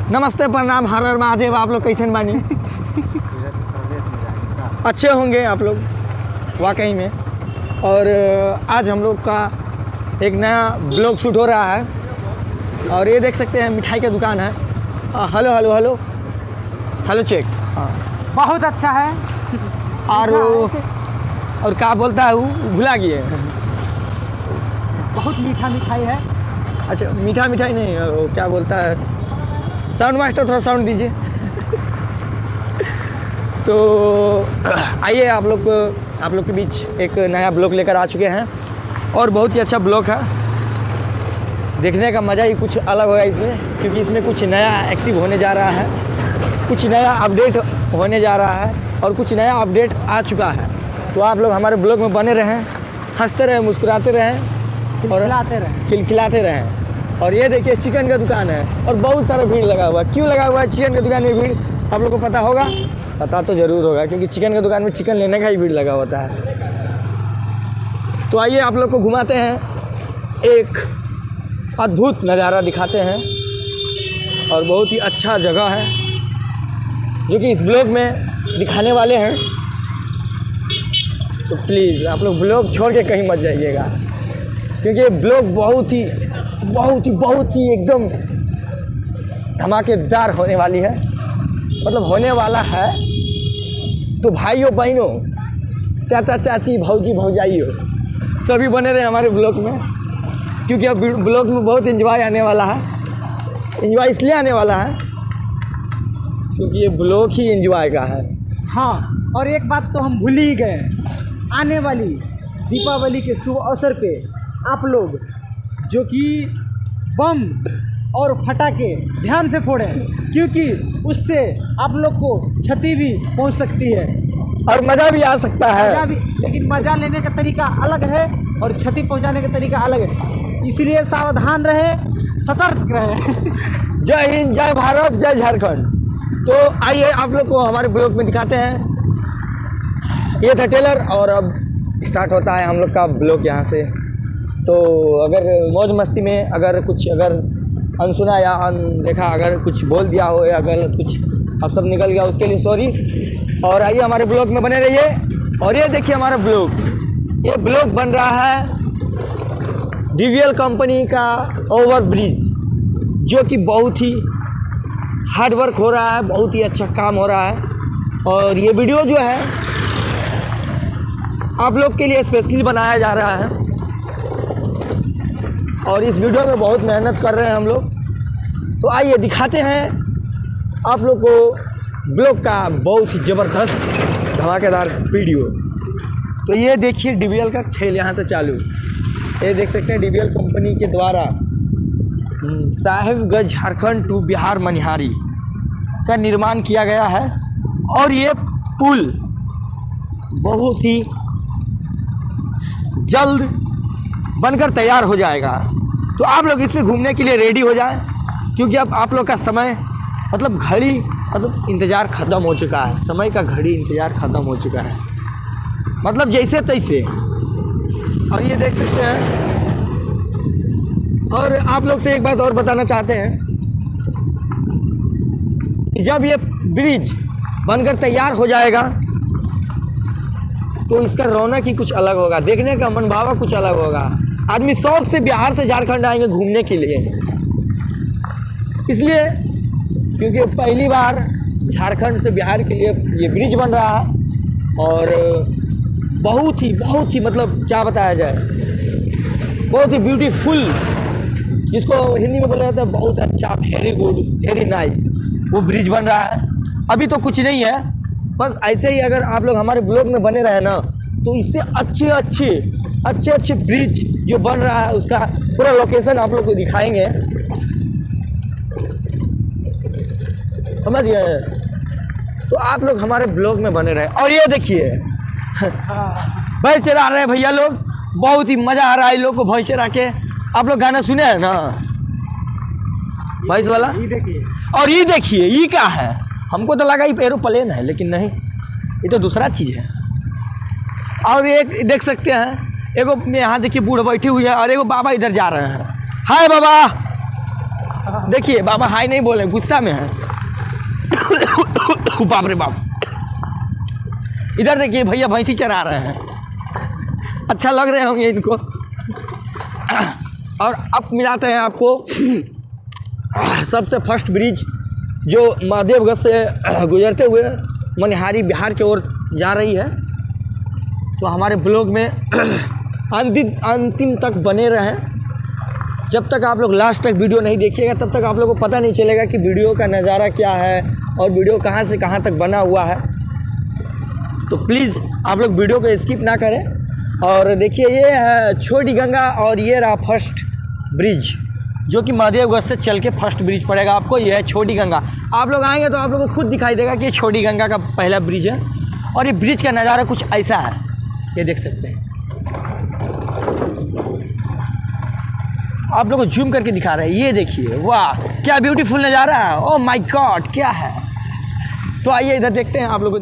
नमस्ते, प्रणाम, हर हर महादेव। आप लोग कैसे बानी? अच्छे होंगे आप लोग वाकई में। और आज हम लोग का एक नया ब्लॉग शूट हो रहा है और ये देख सकते हैं मिठाई की दुकान है। Hello hello hello hello check. हाँ, बहुत अच्छा है। और क्या बोलता है वो भुला गए। बहुत मीठा मिठाई है। अच्छा, मीठा मिठाई नहीं, वो क्या बोलता है, साउंड मास्टर थोड़ा साउंड दीजिए। तो आइए आप लोग के बीच एक नया ब्लॉग लेकर आ चुके हैं और बहुत ही अच्छा ब्लॉग है। देखने का मज़ा ही कुछ अलग होगा इसमें, क्योंकि इसमें कुछ नया एक्टिव होने जा रहा है, कुछ नया अपडेट होने जा रहा है और कुछ नया अपडेट आ चुका है। तो आप लोग हमारे ब्लॉग में बने रहें, हंसते रहें, मुस्कुराते रहें और खिलखिलाते रहें। और ये देखिए चिकन का दुकान है और बहुत सारा भीड़ लगा हुआ है। क्यों लगा हुआ है चिकन की दुकान में भीड़, आप लोग को पता होगा? पता तो ज़रूर होगा, क्योंकि चिकन की दुकान में चिकन लेने का ही भीड़ लगा होता है। तो आइए आप लोग को घुमाते हैं, एक अद्भुत नज़ारा दिखाते हैं और बहुत ही अच्छा जगह है जो कि इस ब्लॉग में दिखाने वाले हैं। तो प्लीज़ आप लोग ब्लॉग छोड़ के कहीं मत जाइएगा, क्योंकि ये ब्लॉग बहुत ही एकदम धमाकेदार होने वाली है, मतलब होने वाला है। तो भाइयों बहनों, चाचा चाची, भौजी भौजाइयों, सभी बने रहे हमारे ब्लॉग में, क्योंकि अब ब्लॉग में बहुत एंजॉय आने वाला है। एंजॉय इसलिए आने वाला है क्योंकि ये ब्लॉग ही एंजॉय का है। हाँ, और एक बात तो हम भूल ही गए, आने वाली दीपावली के शुभ अवसर पे आप लोग जो कि बम और फटाके ध्यान से फोड़ें, क्योंकि उससे आप लोग को क्षति भी पहुंच सकती है और मज़ा भी आ सकता है। लेकिन मज़ा लेने का तरीका अलग है और क्षति पहुंचाने का तरीका अलग है, इसलिए सावधान रहे, सतर्क रहे। जय हिंद, जय भारत, जय झारखंड। तो आइए आप लोग को हमारे ब्लॉग में दिखाते हैं। ये था टेलर और अब स्टार्ट होता है हम लोग का ब्लॉग यहाँ से। तो अगर मौज मस्ती में अगर अनसुना या अनदेखा अगर कुछ बोल दिया हो या अगर कुछ अब सब निकल गया, उसके लिए सॉरी। और आइए हमारे ब्लॉग में बने रहिए। और ये देखिए हमारा ब्लॉग, ये ब्लॉग बन रहा है डीवीएल कंपनी का ओवर ब्रिज, जो कि बहुत ही हार्ड वर्क हो रहा है, बहुत ही अच्छा काम हो रहा है। और ये वीडियो जो है आप लोग के लिए स्पेशली बनाया जा रहा है और इस वीडियो में बहुत मेहनत कर रहे हैं हम लोग। तो आइए दिखाते हैं आप लोग को ब्लॉग का बहुत ही ज़बरदस्त धमाकेदार वीडियो। तो ये देखिए डीवीएल का खेल यहाँ से चालू, ये देख सकते हैं डीवीएल कंपनी के द्वारा साहिबगंज झारखंड टू बिहार मनिहारी का निर्माण किया गया है और ये पुल बहुत ही जल्द बनकर तैयार हो जाएगा। तो आप लोग इस पर घूमने के लिए रेडी हो जाएं, क्योंकि अब आप लोग का समय मतलब घड़ी मतलब इंतज़ार ख़त्म हो चुका है, समय का घड़ी इंतज़ार ख़त्म हो चुका है, मतलब जैसे तैसे। और ये देख सकते हैं। और आप लोग से एक बात और बताना चाहते हैं, जब ये ब्रिज बनकर तैयार हो जाएगा तो इसका रौनक ही कुछ अलग होगा, देखने का मनभावा कुछ अलग होगा। आदमी शौक से बिहार से झारखंड आएंगे घूमने के लिए, इसलिए क्योंकि पहली बार झारखंड से बिहार के लिए ये ब्रिज बन रहा है और बहुत ही मतलब क्या बताया जाए, बहुत ही ब्यूटीफुल, जिसको हिंदी में बोला जाता है बहुत अच्छा, वेरी गुड, वेरी नाइस, वो ब्रिज बन रहा है। अभी तो कुछ नहीं है, बस ऐसे ही अगर आप लोग हमारे ब्लॉग में बने रहे ना, तो इससे अच्छे ब्रिज जो बन रहा है उसका पूरा लोकेशन आप लोग को दिखाएंगे, समझ गए? तो आप लोग हमारे ब्लॉग में बने रहे। और ये देखिए भैंस चरा रहे हैं भैया लोग, बहुत ही मज़ा आ रहा है इन लोग को भैंस चरा के। आप लोग गाना सुने हैं ना भैंस वाला? ये देखिए, और ये देखिए, ये क्या है? हमको तो लगा ये एरोप्लेन है, लेकिन नहीं, ये तो दूसरा चीज़ है। और एक देख सकते हैं, एगो यहाँ देखिए बूढ़ बैठी हुई है और एगो बाबा इधर जा रहे हैं। हाय बाबा, देखिए बाबा हाय नहीं बोले, गुस्सा में है। बाप रे बाप। इधर देखिए भैया भैंसी चरा रहे हैं, अच्छा लग रहे होंगे इनको। और अब मिलाते हैं आपको सबसे फर्स्ट ब्रिज जो महादेवगढ़ से गुजरते हुए मनिहारी बिहार की ओर जा रही है। तो हमारे ब्लॉग में अंतिम तक बने रहें। जब तक आप लोग लास्ट तक वीडियो नहीं देखिएगा तब तक आप लोगों को पता नहीं चलेगा कि वीडियो का नज़ारा क्या है और वीडियो कहाँ से कहाँ तक बना हुआ है। तो प्लीज़ आप लोग वीडियो को स्किप ना करें। और देखिए ये है छोटी गंगा और ये रहा फर्स्ट ब्रिज जो कि महादेवगढ़ से चल के फर्स्ट ब्रिज पड़ेगा आपको। ये है छोटी गंगा। आप लोग आएंगे तो आप लोगों को खुद दिखाई देगा कि ये छोटी गंगा का पहला ब्रिज है। और ये ब्रिज का नज़ारा कुछ ऐसा है, ये देख सकते हैं। आप लोगों को जूम करके दिखा रहे हैं, ये देखिए, वाह क्या ब्यूटीफुल नज़ारा है। ओह माय गॉड, क्या है। तो आइए इधर देखते हैं आप लोग।